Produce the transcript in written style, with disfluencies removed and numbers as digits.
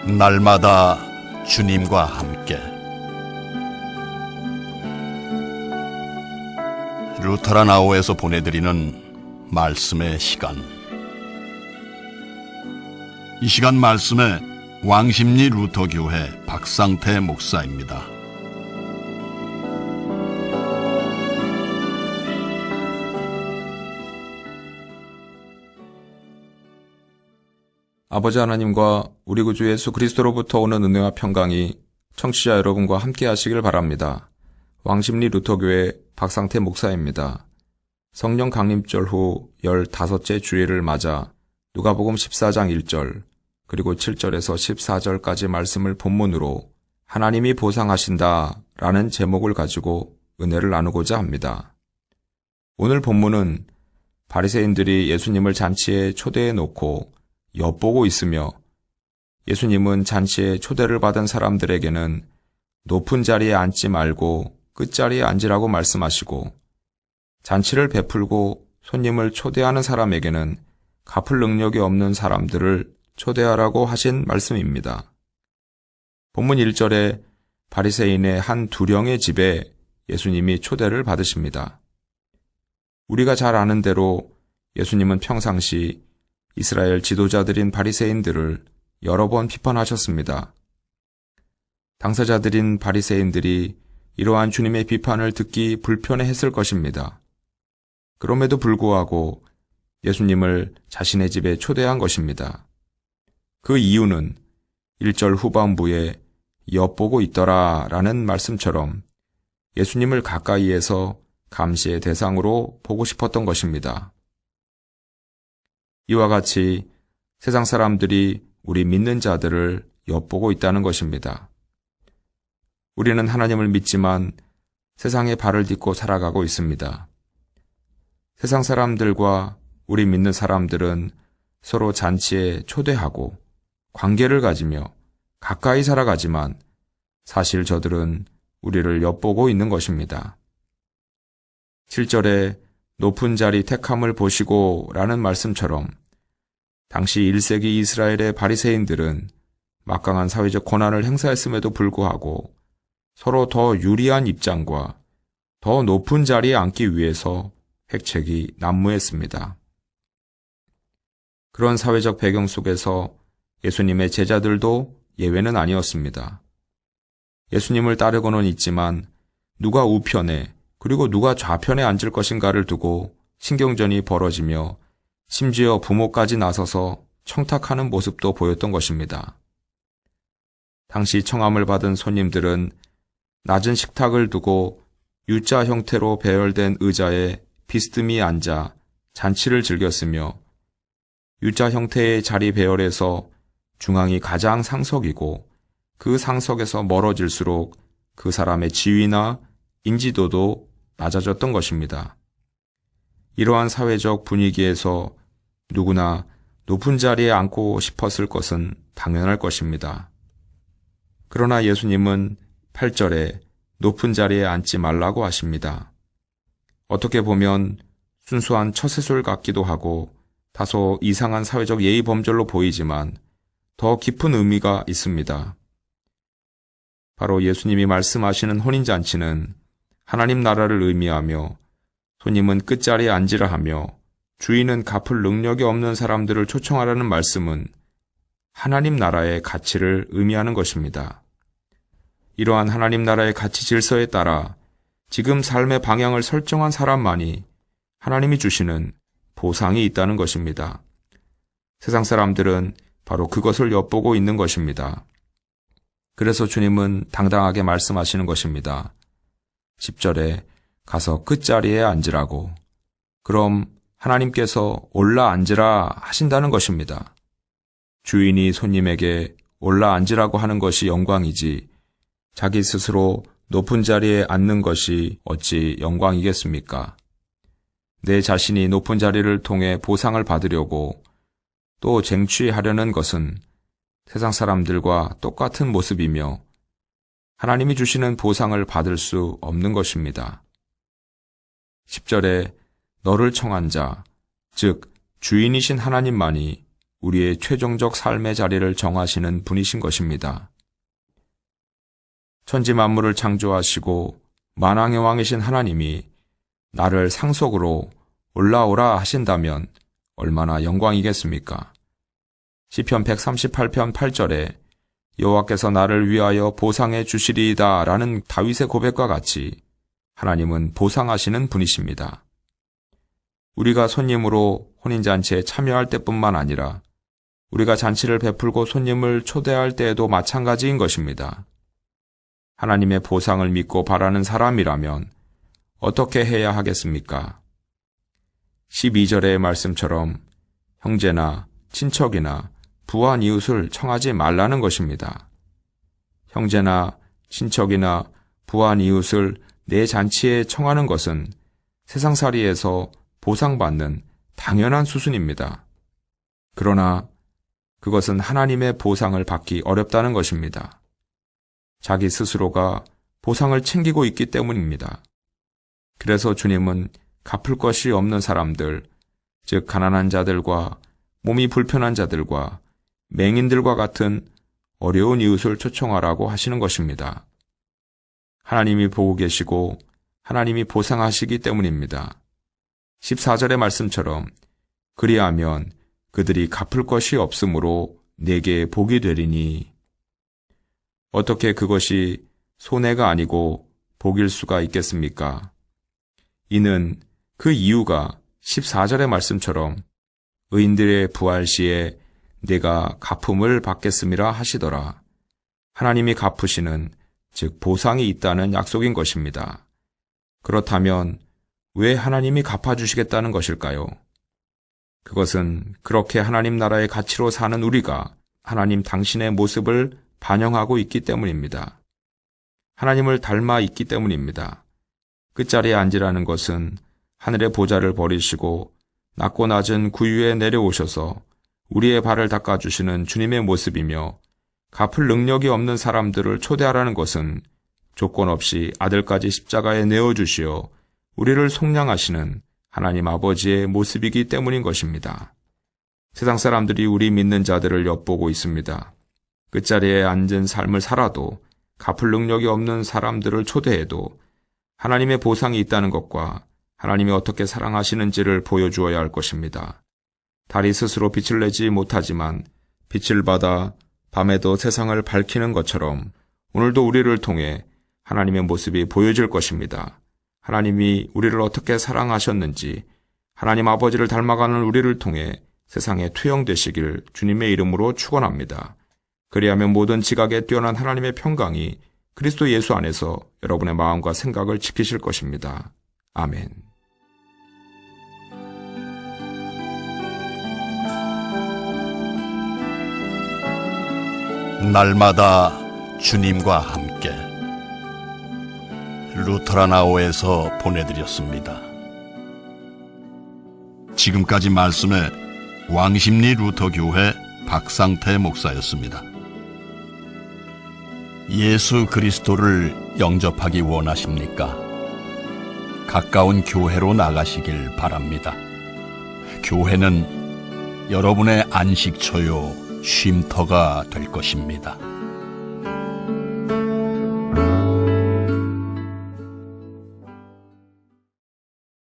날마다 주님과 함께 루터란 아호에서 보내드리는 말씀의 시간. 이 시간 말씀에 왕십리 루터교회 박상태 목사입니다. 아버지 하나님과 우리 구주 예수 그리스도로부터 오는 은혜와 평강이 청취자 여러분과 함께 하시길 바랍니다. 왕십리 루터교회 박상태 목사입니다. 성령 강림절 후 15째 주일을 맞아 누가복음 14장 1절 그리고 7절에서 14절까지 말씀을 본문으로 하나님이 보상하신다 라는 제목을 가지고 은혜를 나누고자 합니다. 오늘 본문은 바리새인들이 예수님을 잔치에 초대해 놓고 엿보고 있으며 예수님은 잔치에 초대를 받은 사람들에게는 높은 자리에 앉지 말고 끝자리에 앉으라고 말씀하시고 잔치를 베풀고 손님을 초대하는 사람에게는 갚을 능력이 없는 사람들을 초대하라고 하신 말씀입니다. 본문 1절에 바리새인의 한 두령의 집에 예수님이 초대를 받으십니다. 우리가 잘 아는 대로 예수님은 평상시 이스라엘 지도자들인 바리새인들을 여러 번 비판하셨습니다. 당사자들인 바리새인들이 이러한 주님의 비판을 듣기 불편해했을 것입니다. 그럼에도 불구하고 예수님을 자신의 집에 초대한 것입니다. 그 이유는 1절 후반부에 엿보고 있더라 라는 말씀처럼 예수님을 가까이에서 감시의 대상으로 보고 싶었던 것입니다. 이와 같이 세상 사람들이 우리 믿는 자들을 엿보고 있다는 것입니다. 우리는 하나님을 믿지만 세상에 발을 딛고 살아가고 있습니다. 세상 사람들과 우리 믿는 사람들은 서로 잔치에 초대하고 관계를 가지며 가까이 살아가지만 사실 저들은 우리를 엿보고 있는 것입니다. 7절에 높은 자리 택함을 보시고 라는 말씀처럼 당시 1세기 이스라엘의 바리새인들은 막강한 사회적 권한을 행사했음에도 불구하고 서로 더 유리한 입장과 더 높은 자리에 앉기 위해서 핵책이 난무했습니다. 그런 사회적 배경 속에서 예수님의 제자들도 예외는 아니었습니다. 예수님을 따르고는 있지만 누가 우편에 그리고 누가 좌편에 앉을 것인가를 두고 신경전이 벌어지며 심지어 부모까지 나서서 청탁하는 모습도 보였던 것입니다. 당시 청함을 받은 손님들은 낮은 식탁을 두고 U자 형태로 배열된 의자에 비스듬히 앉아 잔치를 즐겼으며 U자 형태의 자리 배열에서 중앙이 가장 상석이고 그 상석에서 멀어질수록 그 사람의 지위나 인지도도 낮아졌던 것입니다. 이러한 사회적 분위기에서 누구나 높은 자리에 앉고 싶었을 것은 당연할 것입니다. 그러나 예수님은 8절에 높은 자리에 앉지 말라고 하십니다. 어떻게 보면 순수한 처세술 같기도 하고 다소 이상한 사회적 예의 범절로 보이지만 더 깊은 의미가 있습니다. 바로 예수님이 말씀하시는 혼인잔치는 하나님 나라를 의미하며 손님은 끝자리에 앉으라 하며 주인은 갚을 능력이 없는 사람들을 초청하라는 말씀은 하나님 나라의 가치를 의미하는 것입니다. 이러한 하나님 나라의 가치 질서에 따라 지금 삶의 방향을 설정한 사람만이 하나님이 주시는 보상이 있다는 것입니다. 세상 사람들은 바로 그것을 엿보고 있는 것입니다. 그래서 주님은 당당하게 말씀하시는 것입니다. 10절에 가서 끝자리에 앉으라고. 그럼 하나님께서 올라 앉으라 하신다는 것입니다. 주인이 손님에게 올라 앉으라고 하는 것이 영광이지 자기 스스로 높은 자리에 앉는 것이 어찌 영광이겠습니까? 내 자신이 높은 자리를 통해 보상을 받으려고 또 쟁취하려는 것은 세상 사람들과 똑같은 모습이며 하나님이 주시는 보상을 받을 수 없는 것입니다. 10절에 너를 청한 자, 즉 주인이신 하나님만이 우리의 최종적 삶의 자리를 정하시는 분이신 것입니다. 천지 만물을 창조하시고 만왕의 왕이신 하나님이 나를 상속으로 올라오라 하신다면 얼마나 영광이겠습니까? 시편 138편 8절에 여호와께서 나를 위하여 보상해 주시리이다 라는 다윗의 고백과 같이 하나님은 보상하시는 분이십니다. 우리가 손님으로 혼인잔치에 참여할 때뿐만 아니라 우리가 잔치를 베풀고 손님을 초대할 때에도 마찬가지인 것입니다. 하나님의 보상을 믿고 바라는 사람이라면 어떻게 해야 하겠습니까? 12절의 말씀처럼 형제나 친척이나 부한 이웃을 청하지 말라는 것입니다. 형제나 친척이나 부한 이웃을 내 잔치에 청하는 것은 세상살이에서 보상받는 당연한 수순입니다. 그러나 그것은 하나님의 보상을 받기 어렵다는 것입니다. 자기 스스로가 보상을 챙기고 있기 때문입니다. 그래서 주님은 갚을 것이 없는 사람들, 즉 가난한 자들과 몸이 불편한 자들과 맹인들과 같은 어려운 이웃을 초청하라고 하시는 것입니다. 하나님이 보고 계시고 하나님이 보상하시기 때문입니다. 14절의 말씀처럼 그리하면 그들이 갚을 것이 없으므로 내게 복이 되리니. 어떻게 그것이 손해가 아니고 복일 수가 있겠습니까? 이는 그 이유가 14절의 말씀처럼 의인들의 부활 시에 내가 갚음을 받겠음이라 하시더라. 하나님이 갚으시는, 즉 보상이 있다는 약속인 것입니다. 그렇다면 왜 하나님이 갚아주시겠다는 것일까요? 그것은 그렇게 하나님 나라의 가치로 사는 우리가 하나님 당신의 모습을 반영하고 있기 때문입니다. 하나님을 닮아 있기 때문입니다. 끝자리에 앉으라는 것은 하늘의 보좌를 버리시고 낮고 낮은 구유에 내려오셔서 우리의 발을 닦아주시는 주님의 모습이며, 갚을 능력이 없는 사람들을 초대하라는 것은 조건 없이 아들까지 십자가에 내어주시어 우리를 속량하시는 하나님 아버지의 모습이기 때문인 것입니다. 세상 사람들이 우리 믿는 자들을 엿보고 있습니다. 끝자리에 앉은 삶을 살아도 갚을 능력이 없는 사람들을 초대해도 하나님의 보상이 있다는 것과 하나님이 어떻게 사랑하시는지를 보여주어야 할 것입니다. 달이 스스로 빛을 내지 못하지만 빛을 받아 밤에도 세상을 밝히는 것처럼 오늘도 우리를 통해 하나님의 모습이 보여질 것입니다. 하나님이 우리를 어떻게 사랑하셨는지 하나님 아버지를 닮아가는 우리를 통해 세상에 투영되시길 주님의 이름으로 축원합니다. 그리하면 모든 지각에 뛰어난 하나님의 평강이 그리스도 예수 안에서 여러분의 마음과 생각을 지키실 것입니다. 아멘. 날마다 주님과 함께 루터라나오에서 보내드렸습니다. 지금까지 말씀에 왕십리 루터교회 박상태 목사였습니다. 예수 그리스도를 영접하기 원하십니까? 가까운 교회로 나가시길 바랍니다. 교회는 여러분의 안식처요 쉼터가 될 것입니다.